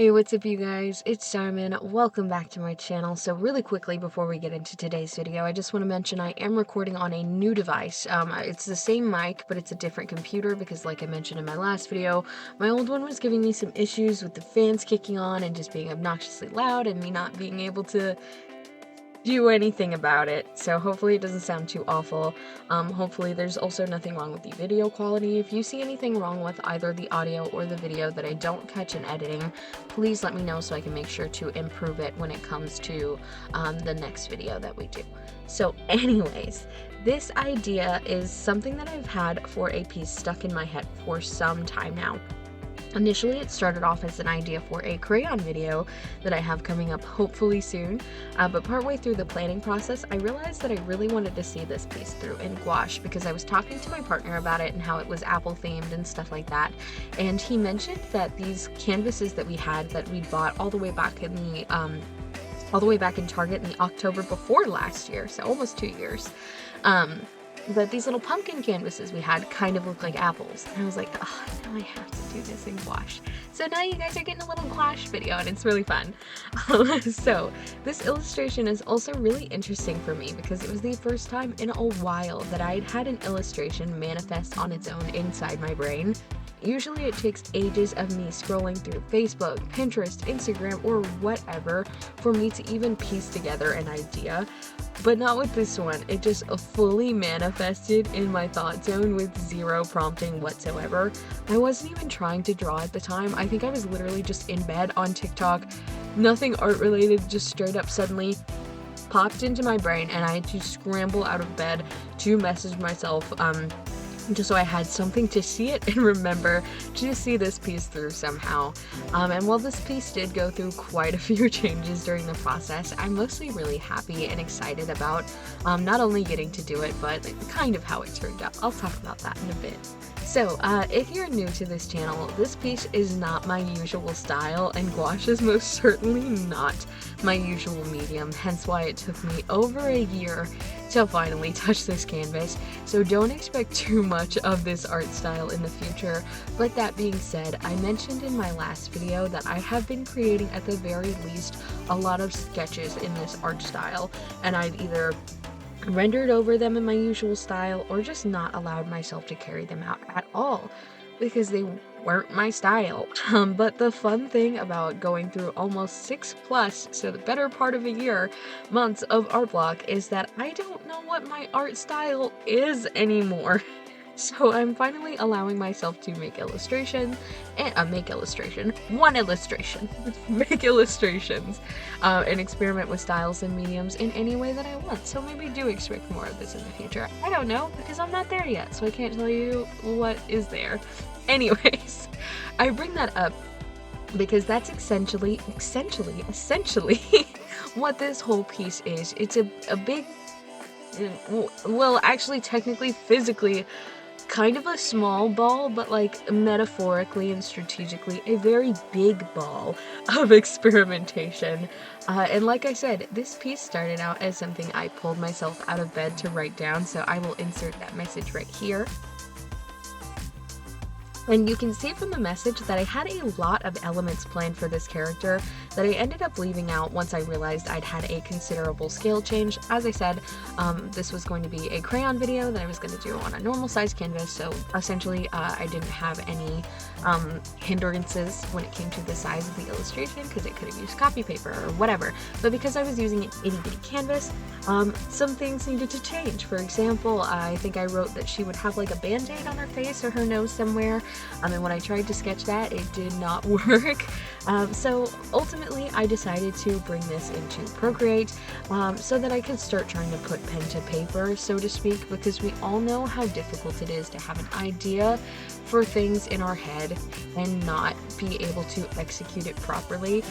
Hey, what's up you guys? It's Simon. Welcome back to my channel. So really quickly before we get into today's video, I just want to mention I am recording on a new device. It's the same mic, but it's a different computer because like I mentioned in my last video, my old one was giving me some issues with the fans kicking on and just being obnoxiously loud and me not being able to do anything about it. So hopefully it doesn't sound too awful. Hopefully there's also nothing wrong with the video quality. If you see anything wrong with either the audio or the video that I don't catch in editing, please let me know so I can make sure to improve it when it comes to the next video that we do. So anyways, this idea is something that I've had for a piece stuck in my head for some time now. Initially, it started off as an idea for a crayon video that I have coming up hopefully soon, but partway through the planning process, I realized that I really wanted to see this piece through in gouache because I was talking to my partner about it and how it was Apple themed and stuff like that, and he mentioned that these canvases that we had that we bought all the way back in Target in the October before last year, so almost 2 years, but these little pumpkin canvases we had kind of look like apples. And I was like, oh, now I have to do this in gouache. So now you guys are getting a little gouache video and it's really fun. So this illustration is also really interesting for me because it was the first time in a while that I'd had an illustration manifest on its own inside my brain. Usually it takes ages of me scrolling through Facebook, Pinterest, Instagram, or whatever for me to even piece together an idea. But not with this one. It just fully manifested in my thought zone with zero prompting whatsoever. I wasn't even trying to draw at the time. I think I was literally just in bed on TikTok. Nothing art related, just straight up suddenly popped into my brain and I had to scramble out of bed to message myself just so I had something to see it and remember to see this piece through somehow. And while this piece did go through quite a few changes during the process, I'm mostly really happy and excited about not only getting to do it, but kind of how it turned out. I'll talk about that in a bit. So, if you're new to this channel, this piece is not my usual style, and gouache is most certainly not my usual medium, hence why it took me over a year to finally touch this canvas, so don't expect too much of this art style in the future. But that being said, I mentioned in my last video that I have been creating at the very least a lot of sketches in this art style, and I've either rendered over them in my usual style or just not allowed myself to carry them out at all because they weren't my style. But the fun thing about going through almost 6+, so the better part of a year, months of art block is that I don't know what my art style is anymore. So I'm finally allowing myself to make illustrations, and make illustrations, and experiment with styles and mediums in any way that I want. So maybe do expect more of this in the future. I don't know, because I'm not there yet, so I can't tell you what is there. Anyways, I bring that up because that's essentially what this whole piece is. It's a big, well, actually, technically, physically, kind of a small ball, but like metaphorically and strategically a very big ball of experimentation. And like I said, this piece started out as something I pulled myself out of bed to write down, so I will insert that message right here. And you can see from the message that I had a lot of elements planned for this character that I ended up leaving out once I realized I'd had a considerable scale change. As I said, this was going to be a crayon video that I was going to do on a normal size canvas, so essentially I didn't have any hindrances when it came to the size of the illustration because it could have used copy paper or whatever. But because I was using an itty bitty canvas, some things needed to change. For example, I think I wrote that she would have like a band-aid on her face or her nose somewhere. And when I tried to sketch that, it did not work. So ultimately, I decided to bring this into Procreate so that I could start trying to put pen to paper, so to speak, because we all know how difficult it is to have an idea for things in our head and not be able to execute it properly.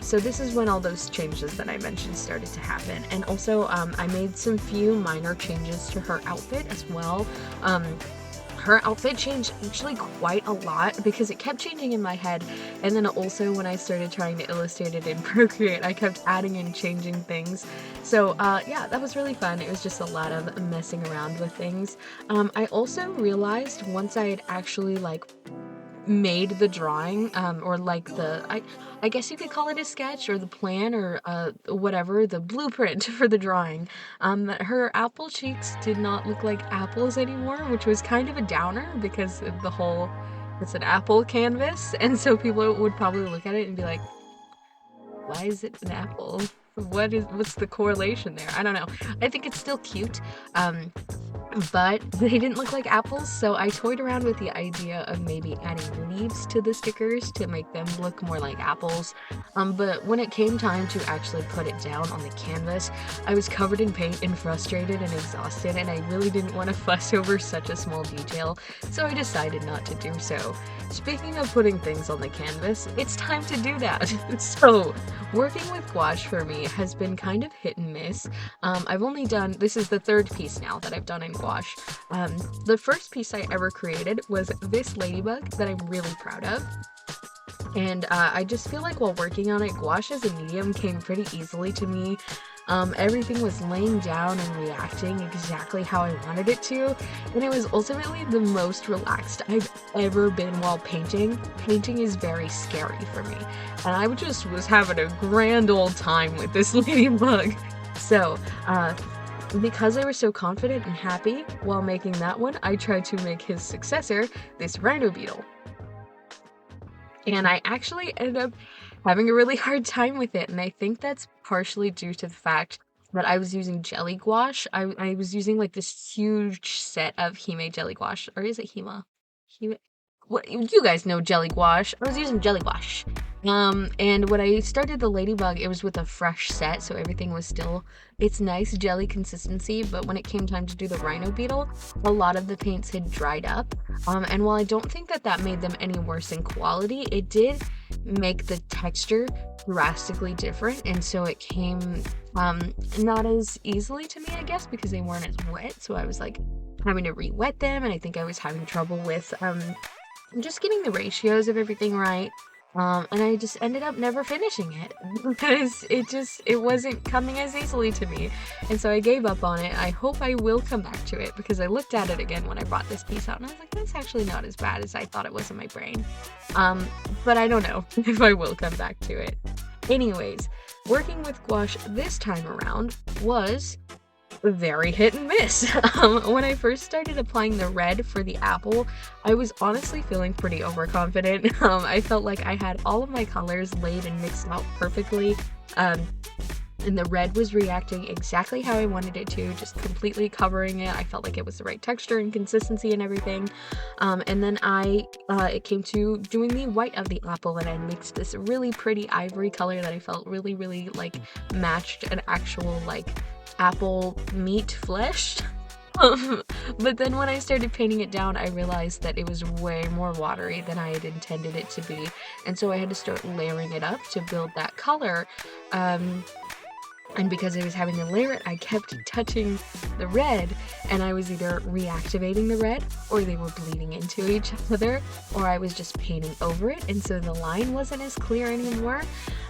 So this is when all those changes that I mentioned started to happen. And also, I made some few minor changes to her outfit as well. Her outfit changed actually quite a lot because it kept changing in my head, and then also when I started trying to illustrate it in Procreate, I kept adding and changing things. So yeah, that was really fun. It was just a lot of messing around with things. I also realized once I had actually made the drawing, or like I guess you could call it a sketch or the plan or whatever, the blueprint for the drawing, her apple cheeks did not look like apples anymore, which was kind of a downer because of the whole, it's an apple canvas, and so people would probably look at it and be like, why is it an apple? What's the correlation there? I don't know. I think it's still cute. But they didn't look like apples, so I toyed around with the idea of maybe adding leaves to the stickers to make them look more like apples. But when it came time to actually put it down on the canvas, I was covered in paint and frustrated and exhausted, and I really didn't want to fuss over such a small detail, so I decided not to do so. Speaking of putting things on the canvas, it's time to do that. So, working with gouache for me has been kind of hit and miss. I've only done, this is the third piece now that I've done in gouache. The first piece I ever created was this ladybug that I'm really proud of. And I just feel like while working on it, gouache as a medium came pretty easily to me. Everything was laying down and reacting exactly how I wanted it to, and it was ultimately the most relaxed I've ever been while painting. Painting is very scary for me, and I just was having a grand old time with this ladybug. So, because I was so confident and happy while making that one, I tried to make his successor, this rhino beetle. And I actually ended up having a really hard time with it, and I think that's partially due to the fact that I was using jelly gouache. I was using like this huge set of Hime jelly gouache, or is it Hima? Hime? What, you guys know jelly gouache. I was using jelly gouache. And when I started the ladybug, it was with a fresh set, so everything was still its nice jelly consistency, but when it came time to do the rhino beetle, a lot of the paints had dried up. And while I don't think that that made them any worse in quality, it did make the texture drastically different, and so it came not as easily to me, I guess, because they weren't as wet, so I was like having to re-wet them, and I think I was having trouble with just getting the ratios of everything right. And I just ended up never finishing it because it wasn't coming as easily to me. And so I gave up on it. I hope I will come back to it because I looked at it again when I brought this piece out and I was like, that's actually not as bad as I thought it was in my brain. But I don't know if I will come back to it. Anyways, working with gouache this time around was very hit and miss. When I first started applying the red for the apple, I was honestly feeling pretty overconfident. I felt like I had all of my colors laid and mixed out perfectly, and the red was reacting exactly how I wanted it to, just completely covering it. I felt like it was the right texture and consistency and everything. And then it came to doing the white of the apple, and I mixed this really pretty ivory color that I felt really, really like matched an actual like apple meat flesh. But then when I started painting it down, I realized that it was way more watery than I had intended it to be, and so I had to start layering it up to build that color. And because I was having to layer it, I kept touching the red, and I was either reactivating the red, or they were bleeding into each other, or I was just painting over it, and so the line wasn't as clear anymore.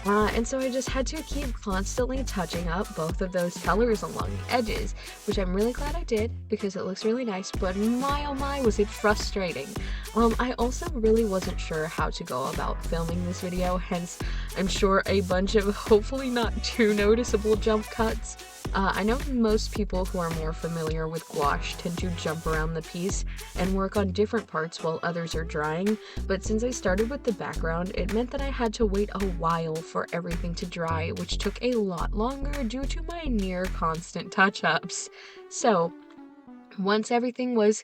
And so I just had to keep constantly touching up both of those colors along the edges, which I'm really glad I did because it looks really nice, but my oh my was it frustrating. I also really wasn't sure how to go about filming this video, hence I'm sure a bunch of hopefully not too noticeable jump cuts. I know most people who are more familiar with gouache tend to jump around the piece and work on different parts while others are drying, but since I started with the background, it meant that I had to wait a while for everything to dry, which took a lot longer due to my near constant touch-ups. So, once everything was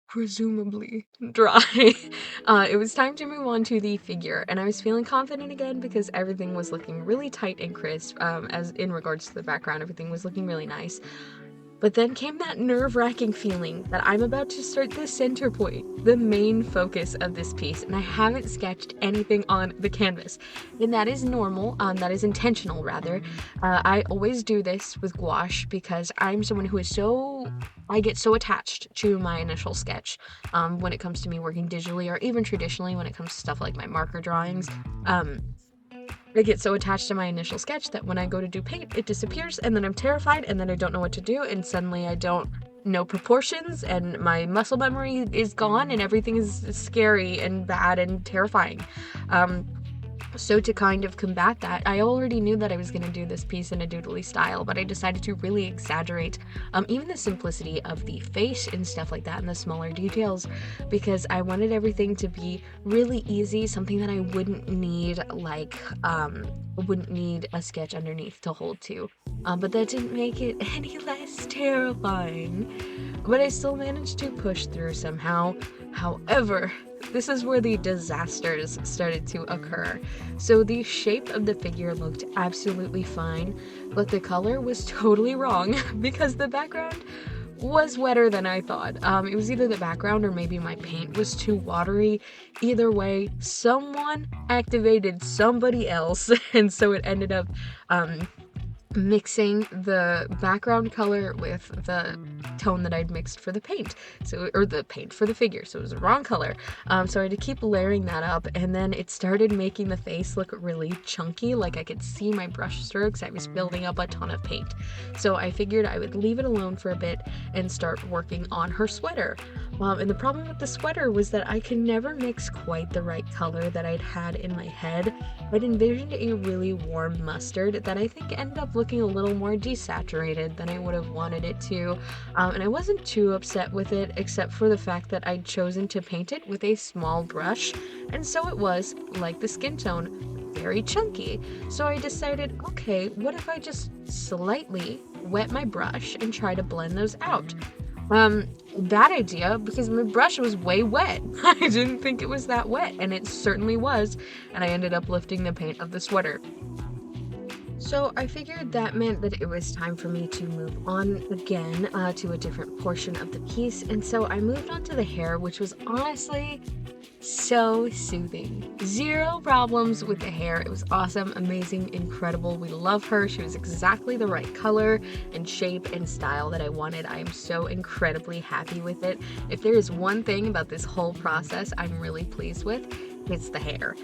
presumably dry, it was time to move on to the figure, and I was feeling confident again because everything was looking really tight and crisp. As in regards to the background, everything was looking really nice. But then came that nerve-wracking feeling that I'm about to start the center point, the main focus of this piece, and I haven't sketched anything on the canvas. And that is normal, that is intentional rather. I always do this with gouache because I'm someone who is I get so attached to my initial sketch when it comes to me working digitally, or even traditionally when it comes to stuff like my marker drawings. I get so attached to my initial sketch that when I go to do paint, it disappears, and then I'm terrified, and then I don't know what to do, and suddenly I don't no proportions, and my muscle memory is gone, and everything is scary and bad and terrifying. So to kind of combat that, I already knew that I was going to do this piece in a doodly style, but I decided to really exaggerate even the simplicity of the face and stuff like that, and the smaller details, because I wanted everything to be really easy, something that I wouldn't need a sketch underneath to hold to. But that didn't make it any less terrifying. But I still managed to push through somehow. However, this is where the disasters started to occur. So the shape of the figure looked absolutely fine, but the color was totally wrong because the background was wetter than I thought. It was either the background or maybe my paint was too watery. Either way, someone activated somebody else, and so it ended up mixing the background color with the tone that I'd mixed for the paint, or the paint for the figure, so it was the wrong color. So I had to keep layering that up, and then it started making the face look really chunky, like I could see my brush strokes. I was building up a ton of paint. So I figured I would leave it alone for a bit and start working on her sweater. And the problem with the sweater was that I could never mix quite the right color that I'd had in my head. I'd envisioned a really warm mustard that I think ended up looking a little more desaturated than I would have wanted it to, and I wasn't too upset with it, except for the fact that I'd chosen to paint it with a small brush, and so it was, like the skin tone, very chunky. So I decided, okay, what if I just slightly wet my brush and try to blend those out? Bad idea, because my brush was way wet. I didn't think it was that wet, and it certainly was, and I ended up lifting the paint of the sweater. So I figured that meant that it was time for me to move on again to a different portion of the piece, and so I moved on to the hair, which was honestly so soothing. Zero problems with the hair. It was awesome, amazing, incredible. We love her. She was exactly the right color and shape and style that I wanted. I am so incredibly happy with it. If there is one thing about this whole process I'm really pleased with, it's the hair.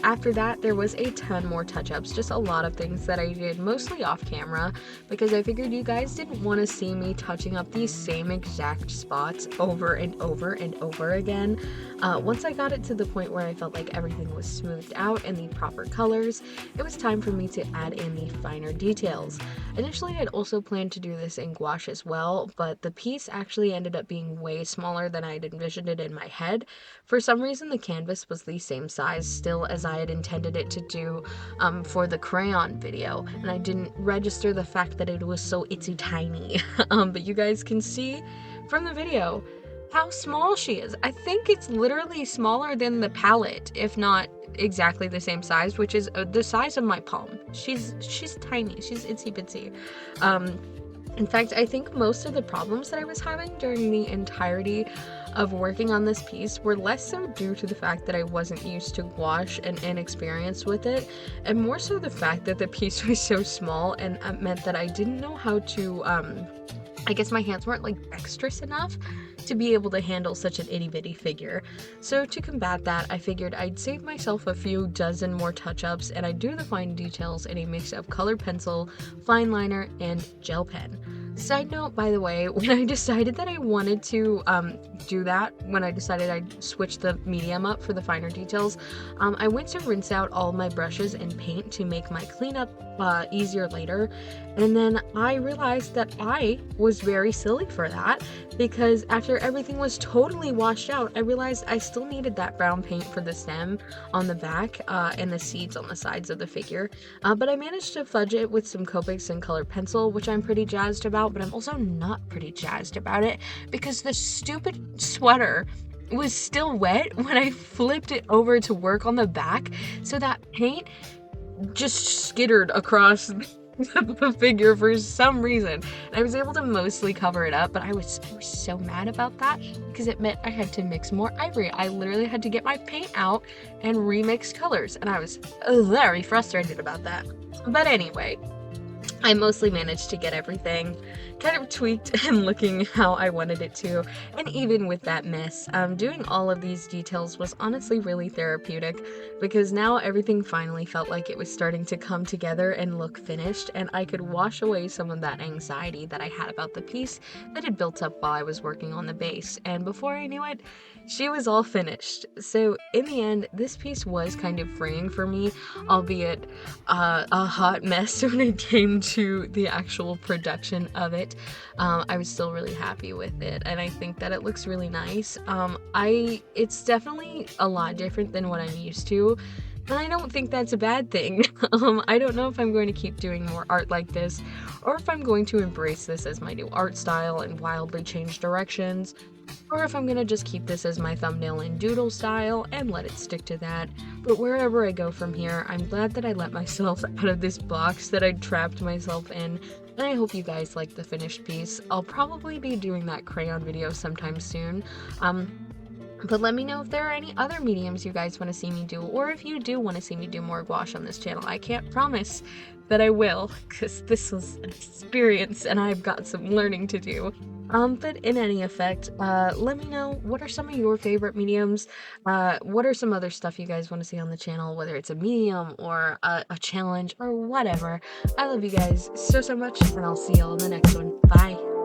After that, there was a ton more touch-ups, just a lot of things that I did mostly off camera, because I figured you guys didn't want to see me touching up these same exact spots over and over and over again. Once I got it to the point where I felt like everything was smoothed out and the proper colors, it was time for me to add in the finer details. Initially, I'd also planned to do this in gouache as well, but the piece actually ended up being way smaller than I'd envisioned it in my head. For some reason, the canvas was the same size still as I had intended it to do for the crayon video, and I didn't register the fact that it was so itsy tiny. But you guys can see from the video how small she is. I think it's literally smaller than the palette, if not exactly the same size, which is the size of my palm. She's tiny. She's itsy bitsy. In fact, I think most of the problems that I was having during the entirety of working on this piece were less so due to the fact that I wasn't used to gouache and inexperienced with it, and more so the fact that the piece was so small, and it meant that I didn't know how to, I guess my hands weren't like dexterous enough to be able to handle such an itty bitty figure. So to combat that, I figured I'd save myself a few dozen more touch-ups, and I'd do the fine details in a mix of colored pencil, fine liner, and gel pen. Side note, by the way, when I decided that I wanted to do that, when I decided I'd switch the medium up for the finer details, I went to rinse out all my brushes and paint to make my cleanup easier later, and then I realized that I was very silly for that, because after everything was totally washed out, I realized I still needed that brown paint for the stem on the back and the seeds on the sides of the figure, but I managed to fudge it with some Copics and colored pencil, which I'm pretty jazzed about, but I'm also not pretty jazzed about it because the stupid sweater was still wet when I flipped it over to work on the back, so that paint just skittered across the figure for some reason. I was able to mostly cover it up, but I was so mad about that because it meant I had to mix more ivory. I literally had to get my paint out and remix colors, and I was very frustrated about that. But anyway, I mostly managed to get everything kind of tweaked and looking how I wanted it to, and even with that mess, doing all of these details was honestly really therapeutic, because now everything finally felt like it was starting to come together and look finished, and I could wash away some of that anxiety that I had about the piece that had built up while I was working on the base, and before I knew it, she was all finished. So in the end, this piece was kind of freeing for me, albeit a hot mess when it came to the actual production of it. I was still really happy with it, and I think that it looks really nice. It's definitely a lot different than what I'm used to, and I don't think that's a bad thing. I don't know if I'm going to keep doing more art like this, or if I'm going to embrace this as my new art style and wildly change directions, or if I'm gonna just keep this as my thumbnail in doodle style and let it stick to that. But wherever I go from here, I'm glad that I let myself out of this box that I'd trapped myself in, and I hope you guys like the finished piece. I'll probably be doing that crayon video sometime soon. But let me know if there are any other mediums you guys want to see me do, or if you do want to see me do more gouache on this channel. I can't promise that I will, because this was an experience and I've got some learning to do. But in any effect, let me know, what are some of your favorite mediums? What are some other stuff you guys want to see on the channel, whether it's a medium or a challenge or whatever. I love you guys so much, and I'll see y'all in the next one. Bye!